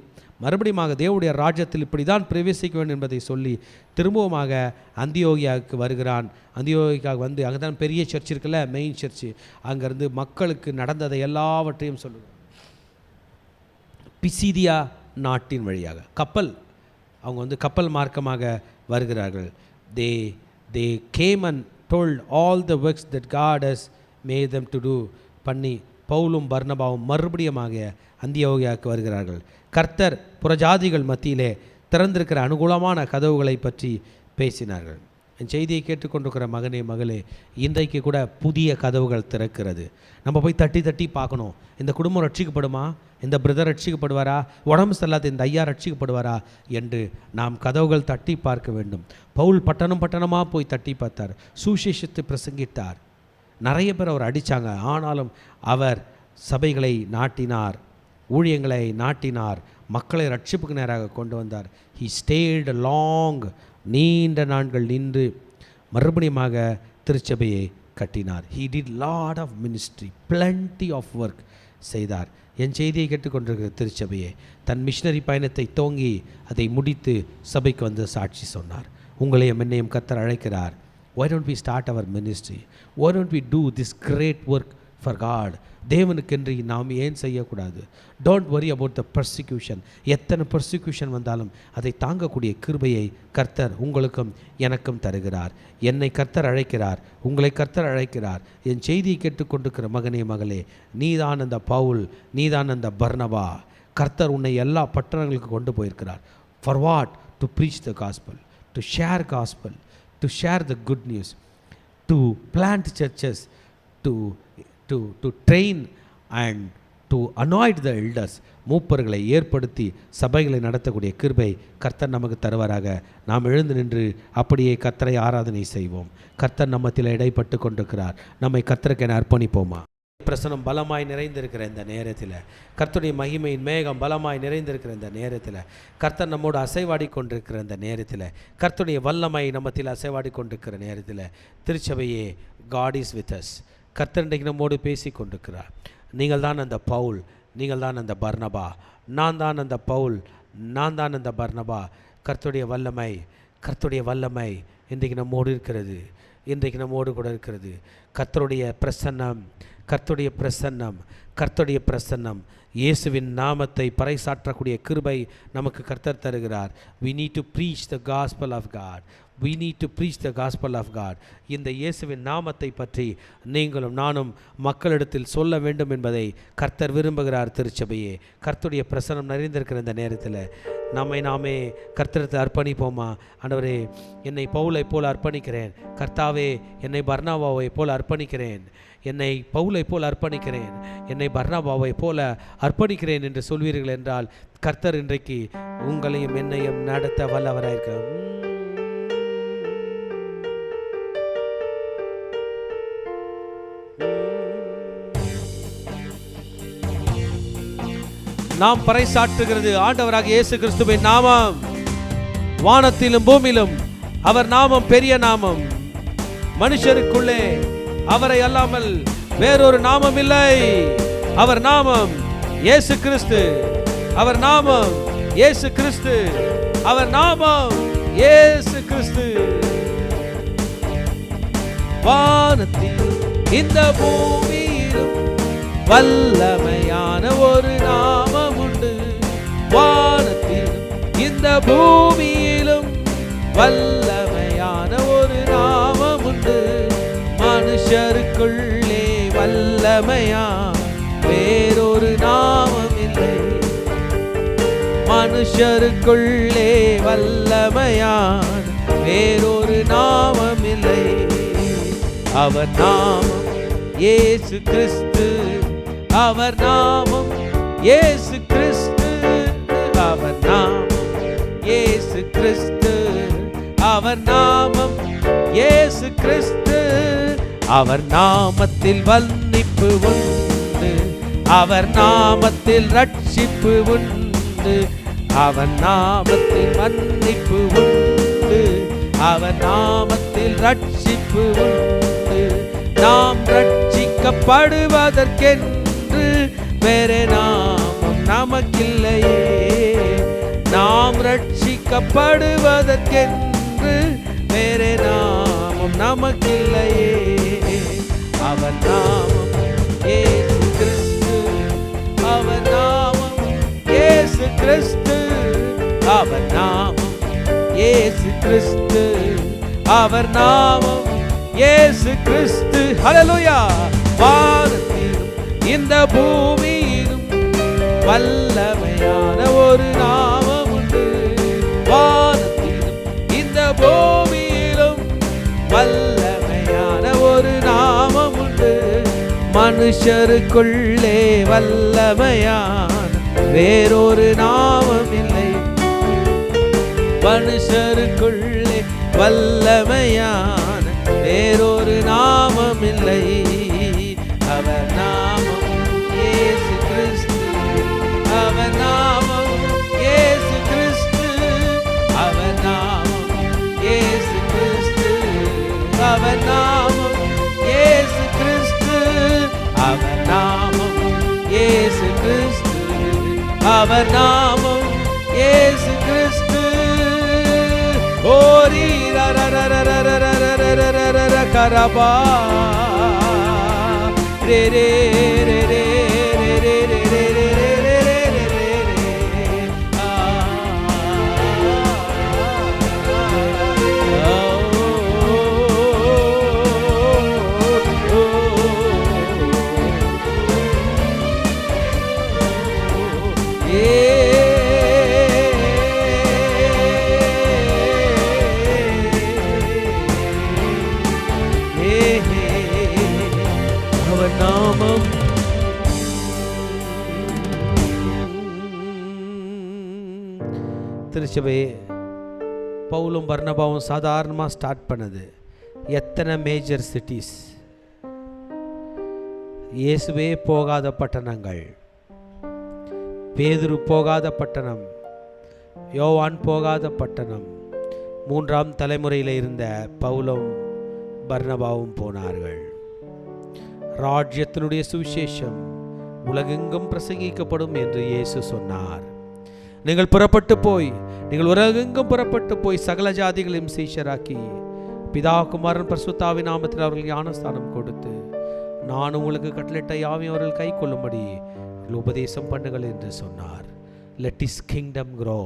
மறுபடியும் தேவனுடைய ராஜ்யத்தில் இப்படி தான் பிரவேசிக்க வேண்டும் என்பதை சொல்லி திரும்பவுமாக அந்தியோகியாவுக்கு வருகிறான். அந்தியோகியாவுக்கு வந்து அங்கே தான் பெரிய சர்ச் இருக்குல்ல, மெயின் சர்ச்சு. அங்கேருந்து மக்களுக்கு நடந்ததை எல்லாவற்றையும் சொல்லுவார். பிசிதியா நாட்டின் வழியாக அவங்க வந்து கப்பல் மார்க்கமாக வருகிறார்கள். they came and told all the works that God has made them to do பண்ணி பவுலும் பர்னபாவும் மறுபடியுமாக அந்தியோகியாவுக்கு வருகிறார்கள். கர்த்தர் புறஜாதிகள் மத்தியிலே திறந்திருக்கிற அனுகூலமான கதவுகளை பற்றி பேசினார்கள். என் செய்தியை கேட்டுக்கொண்டிருக்கிற மகனே மகளே, இன்றைக்கு கூட புதிய கதவுகள் திறக்கிறது. நம்ம போய் தட்டி தட்டி பார்க்கணும். இந்த குடும்பம் ரட்சிக்கப்படுமா, இந்த பிரதர் ரட்சிக்கப்படுவாரா, உடம்பு செல்லாத இந்த ஐயா ரட்சிக்கப்படுவாரா என்று நாம் கதவுகள் தட்டி பார்க்க வேண்டும். பவுல் பட்டணமாக போய் தட்டி பார்த்தார், சுவிசேஷத்தை பிரசங்கித்தார். நிறைய பேர் அவர் அடித்தாங்க. ஆனாலும் அவர் சபைகளை நாட்டினார், ஊழியங்களை நாட்டினார், மக்களை ரட்சிப்புக்கு நேராக கொண்டு வந்தார். ஹி ஸ்டேட் லாங், நீண்ட நாட்கள் நின்று மறுபடியுமாக திருச்சபையை கட்டினார். He did lot of ministry, plenty of work செய்தார். என் செய்தியை கேட்டுக்கொண்டிருக்கிற திருச்சபையை தன் மிஷனரி பயணத்தை தோங்கி அதை முடித்து சபைக்கு வந்து சாட்சி சொன்னார். உங்களையும் என்னையும் கர்த்தர் அழைக்கிறார். Why don't we start our ministry? Why don't we do this great work for God? தேவனுக்கென்று நாம் ஏன் செய்யக்கூடாது? Don't worry about the persecution. எத்தனை பர்சிக்யூஷன் வந்தாலும் அதை தாங்கக்கூடிய கிருபையை கர்த்தர் உங்களுக்கும் எனக்கும் தருகிறார். என்னை கர்த்தர் அழைக்கிறார், உங்களை கர்த்தர் அழைக்கிறார். என் செய்தியை கேட்டுக்கொண்டிருக்கிற மகனே மகளே, நீதான் அந்த பவுல், நீதான் அந்த பர்னபா. கர்த்தர் உன்னை எல்லா பட்டணங்களுக்கு கொண்டு போயிருக்கிறார். For what? To preach the gospel, to share gospel, to share the good news, to plant churches, to train and to anoint the elders. மூப்பர்களை ஏற்படுத்தி சபைகளை நடத்தக்கூடிய கிருபை கர்த்தர் நமக்கு தருவாராக. நாம் எழுந்து நின்று அப்படியே கர்த்தரை ஆராதனை செய்வோம். கர்த்தர் நம்மத்தில் இடைப்பட்டு கொண்டிருக்கிறார். நம்மை கர்த்தருக்கு என அர்ப்பணிப்போமா? பிரசனம் பலமாய் நிறைந்திருக்கிற இந்த நேரத்தில், கர்த்தருடைய மகிமையின் மேகம் பலமாய் நிறைந்திருக்கிற இந்த நேரத்தில், கர்த்தர் நம்மோடு அசைவாடி கொண்டிருக்கிற இந்த நேரத்தில், கர்த்தருடைய வல்லமை நம்மத்தில் அசைவாடி கொண்டிருக்கிற நேரத்தில், திருச்சபையே, காட் இஸ் வித் அஸ். கர்த்தர் இன்றைக்கு நம்மோடு பேசி கொண்டிருக்கிறார். நீங்கள் தான் அந்த பவுல், நீங்கள் தான் அந்த பர்னபா. நான் தான் அந்த பவுல், நான் தான் அந்த பர்னபா. கர்த்தருடைய வல்லமை, கர்த்தருடைய வல்லமை இன்றைக்கு நம்மோடு இருக்கிறது, இன்றைக்கு நம்மோடு கூட இருக்கிறது. கர்த்தருடைய பிரசன்னம், கர்த்தருடைய பிரசன்னம், கர்த்தருடைய பிரசன்னம். இயேசுவின் நாமத்தை பறைசாற்றக்கூடிய கிருபை நமக்கு கர்த்தர் தருகிறார். we need to preach the gospel of God. we need to preach the gospel of God. இந்த இயேசுவின் நாமத்தை பற்றி நீங்களும் நானும் மக்களிடத்தில் சொல்ல வேண்டும் என்பதை கர்த்தர் விரும்புகிறார். திருச்சபையே, கர்த்தருடைய பிரசன்னம் நிறைந்திருக்கிற இந்த நேரத்தில் நாமே கர்த்தரத்தை அர்ப்பணிப்போமா? ஆண்டவரே, என்னை பவுலை போல் அர்ப்பணிக்கிறேன். கர்த்தாவே, என்னை பர்னபாவை போல் அர்ப்பணிக்கிறேன். என்னை பவுலை போல் அர்ப்பணிக்கிறேன், என்னை பர்னபாவை போல அர்ப்பணிக்கிறேன் என்று சொல்வீர்கள் என்றால் கர்த்தர் இன்றைக்கு உங்களையும் என்னையும் நடத்த வல்லவராயிருக்க. நாம் பறைசாற்றுகிறது ஆண்டவராக இயேசு கிறிஸ்துவின் நாமம். வானத்திலும் பூமியிலும் அவர் நாமம் பெரிய நாமம். மனுஷருக்குள்ளே அவரை அல்லாமல் வேறொரு நாமம் இல்லை. அவர் நாமம் இயேசு கிறிஸ்து, அவர் நாமம் இயேசு கிறிஸ்து. அவர் நாமம் இயேசு கிறிஸ்து. வானத்தில் இந்த பூமியிலும் வல்லமையான ஒரு நாமம் உண்டு. வானத்திலும் இந்த பூமியிலும் வல்லமையான ஒரு நாமம் உண்டு. மனுஷருக்குள்ளே வல்லமையா வேறொரு நாமம் இல்லை. மனுஷருக்குள்ளே வல்லமையான வேறொரு நாமம் இல்லை. அவர் நாமம் இயேசு கிறிஸ்து. அவர் நாமம் இயேசு கிறிஸ்து. அவர் நாமம் இயேசு கிறிஸ்து. அவர் நாமம் இயேசு கிறிஸ்து. அவர் நாமத்தில் மன்னிப்பு உண்டு. அவர் நாமத்தில் ரட்சிப்பு உண்டு. அவர் நாமத்தில் மன்னிப்பு உண்டு. அவர் நாமத்தில் ரட்சிப்பு உண்டு. நாம் ரட்சிக்கப்படுவதற்கென்று வேறே நாமம் நமக்கில்லையே. நாம் ரட்சிக்கப்படுவதற்கென்று வேறே நாமம் நமக்கில்லையே. அவர் நாமம் இயேசு கிறிஸ்து. அவர் நாமம் இயேசு கிறிஸ்து. அவர் நாமம் இயேசு கிறிஸ்து. அவர் நாமம் இயேசு கிறிஸ்து. ஹல்லேலூயா. வானத்திலும் இந்த பூமியிலும் வல்லமையான ஒரு நாமம் உண்டு. வானத்திலும் இந்த பூமியிலும் வல்லமையான ஒரு நாமம் உண்டு. மனுஷருக்குள்ளே வல்லமையான வேறொரு நாமம் இல்லை. மனுஷருக்குள்ளே வல்லமையான வேறொரு நாமம் இல்லை. அவர் நாமம் இயேசு கிறிஸ்து. அவர் நாமம் இயேசு கிறிஸ்து. அவர் நாமம் இயேசு கிறிஸ்து. அவர் நாமம் இயேசு கிறிஸ்து. அவர் நாமம் இயேசு கிறிஸ்து. அவர் நாமம் இயேசு கிறிஸ்து. ஓரி கரபா ரே ரே ரே ரே ரே ரே ரே ரே ரே ரே ரே ரே திருச்சபையே, பவுலும் பர்னபாவும் சாதாரணமாக ஸ்டார்ட் பண்ணது. எத்தனை மேஜர் சிட்டிஸ், இயேசுவே போகாத பட்டணங்கள், பேதுரு போகாத பட்டணம், யோவான் போகாத பட்டணம். மூன்றாம் தலைமுறையில் இருந்த பவுலும் பர்னபாவும் போனார்கள். ராஜ்யத்தினுடைய சுவிசேஷம் உலகெங்கும் பிரசங்கிக்கப்படும் என்று இயேசு சொன்னார். நீங்கள் உலகெங்கும் புறப்பட்டு போய் சகல ஜாதிகளையும் சீஷராக்கி பிதா குமாரன் பரிசுத்தாவின் நாமத்தில் அவர்கள் ஞானஸ்தானம் கொடுத்து நான் உங்களுக்கு கட்டளையிட்ட யாவையும் அவர்கள் கை கொள்ளும்படி உபதேசம் பண்ணுங்கள் என்று சொன்னார். Let his kingdom grow.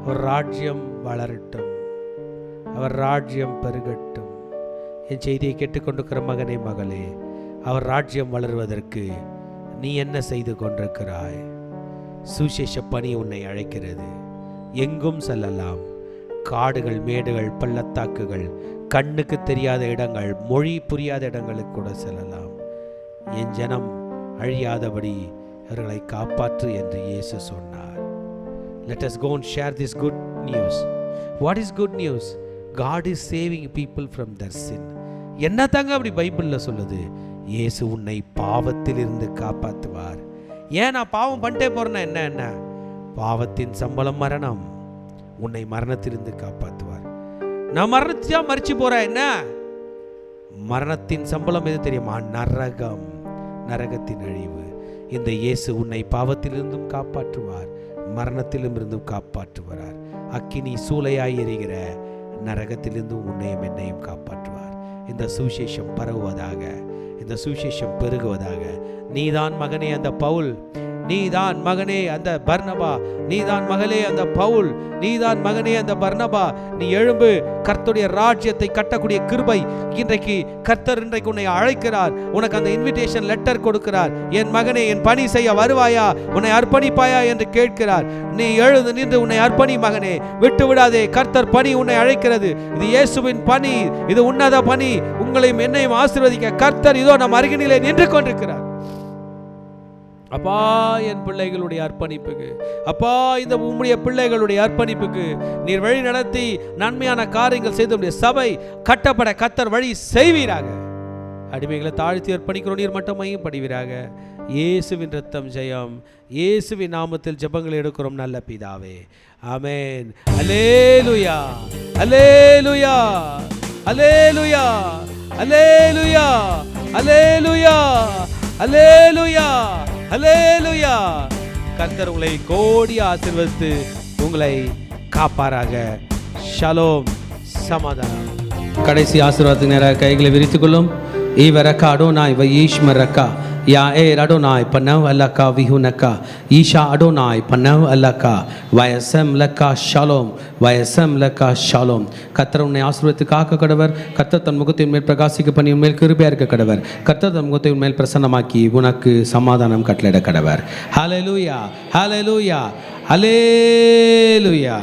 அவர் ராஜ்யம் வளரட்டும், அவர் ராஜ்யம் பெருகட்டும். என் செய்தியை கேட்டுக்கொண்டிருக்கிற மகனே மகளே, அவர் ராஜ்யம் வளருவதற்கு நீ என்ன செய்து கொண்டிருக்கிறாய்? சுவிசேஷ பணி உன்னை அழைக்கிறது. எங்கும் செல்லலாம். காடுகள், மேடுகள், பள்ளத்தாக்குகள், கண்ணுக்கு தெரியாத இடங்கள், மொழி புரியாத இடங்களுக்கு கூட செல்லலாம். என் ஜனம் அழியாதபடி அவர்களை காப்பாற்று என்று இயேசு சொன்னார். Let us go and share this good news. What is good news? God is saving people from their sin. என்ன தாங்க அப்படி பைபிளில் சொல்லுது? இயேசு உன்னை பாவத்தில் இருந்து காப்பாற்றுவார். ஏன் நான் பாவம் பண்ணிட்டே போறேன்னா என்ன? பாவத்தின் சம்பளம் மரணம். உன்னை மரணத்திலிருந்து காப்பாற்றுவார். நான் மறிச்சு போறேன் என்ன? மரணத்தின் சம்பளம் எது தெரியுமா? நரகம், நரகத்தின் அழிவு. இந்த இயேசு உன்னை பாவத்திலிருந்தும் காப்பாற்றுவார், மரணத்திலும் இருந்தும் காப்பாற்றுவார். அக்கினி சூளையாய் எரிகிற நரகத்திலிருந்தும் உன்னையும் என்னையும் காப்பாற்றுவார். இந்த சுவிசேஷம் பரவுவதாக, இந்த சுவிசேஷம் பெருகுவதாக. நீதான் மகனே அந்த பவுல், நீதான் மகனே அந்த பர்னபா, நீதான் மகளே அந்த பவுல், நீதான் மகனே அந்த பர்னபா. நீ எழும்பு, கர்த்தருடைய ராஜ்யத்தை கட்டக்கூடிய கிருபை இன்றைக்கு கர்த்தர் இன்றைக்கு உன்னை அழைக்கிறார். உனக்கு அந்த இன்விடேஷன் லெட்டர் கொடுக்கிறார். என் மகனே, என் பணி செய்ய வருவாயா, உன்னை அர்ப்பணிப்பாயா என்று கேட்கிறார். நீ எழுந்து நின்று உன்னை அர்ப்பணி மகனே, விட்டு விடாதே. கர்த்தர் பணி உன்னை அழைக்கிறது. இது இயேசுவின் பணி, இது உன்னத பணி. உங்களையும் என்னையும் ஆசீர்வதிக்க கர்த்தர் இதோ நம் அருகினிலே நின்று கொண்டிருக்கிறார். அப்பா, என் பிள்ளைகளுடைய அர்ப்பணிப்புக்கு, அப்பா, இந்த உம்முடைய பிள்ளைகளுடைய அர்ப்பணிப்புக்கு நீர் வழி நடத்தி நன்மையான காரியங்கள் செய்த சபை கட்டப்பட கர்த்தர் வழி செய்வீராக. அடிமைகளை தாழ்த்தி அர்ப்பணிக்கிறோம், நீர் மட்டும் மையம் படிவீராக. இயேசுவின் ரத்தம் ஜெயம். இயேசுவின் நாமத்தில் ஜெபங்கள் எடுக்கிறோம் நல்ல பிதாவே, ஆமென். அல்லேலூயா, அல்லேலூயா, அல்லேலூயா, அல்லேலூயா, அல்லேலூயா, அல்லேலூயா, அல்லேலூயா. கர்த்தர் உங்களை கோடி ஆசீர்வதித்து உங்களை காப்பாராக. ஷலோம், சமாதானம். கடைசி ஆசீர்வாதத்துக்கு நேராக கைகளை விரித்துக் கொள்ளும். ஈவரக்கா அடோனாய் வயீஷ்மரக்கா யாஏர் அடோனாய் பனவ் அல்லக்கா விஹுனக்கா ஈஷா அடோனாய் பனவ் அல்லக்கா வயசம் லக்கா ஷாலோம், வயசம் லக்கா ஷாலோம். கர்த்தர் உன்னை ஆசீர்வதித்து காக்க கடவர். கர்த்தர் தன் முகத்தின் மேல் பிரகாசிக்க பண்ணி உன்மேல் கிருபையா இருக்க கடவர். கர்த்தர் தன் முகத்தை உன்மேல் பிரசன்னமாக்கி உனக்கு சமாதானம் கட்டளையிட கடவர். ஹல்லேலூயா, ஹல்லேலூயா, ஹல்லேலூயா.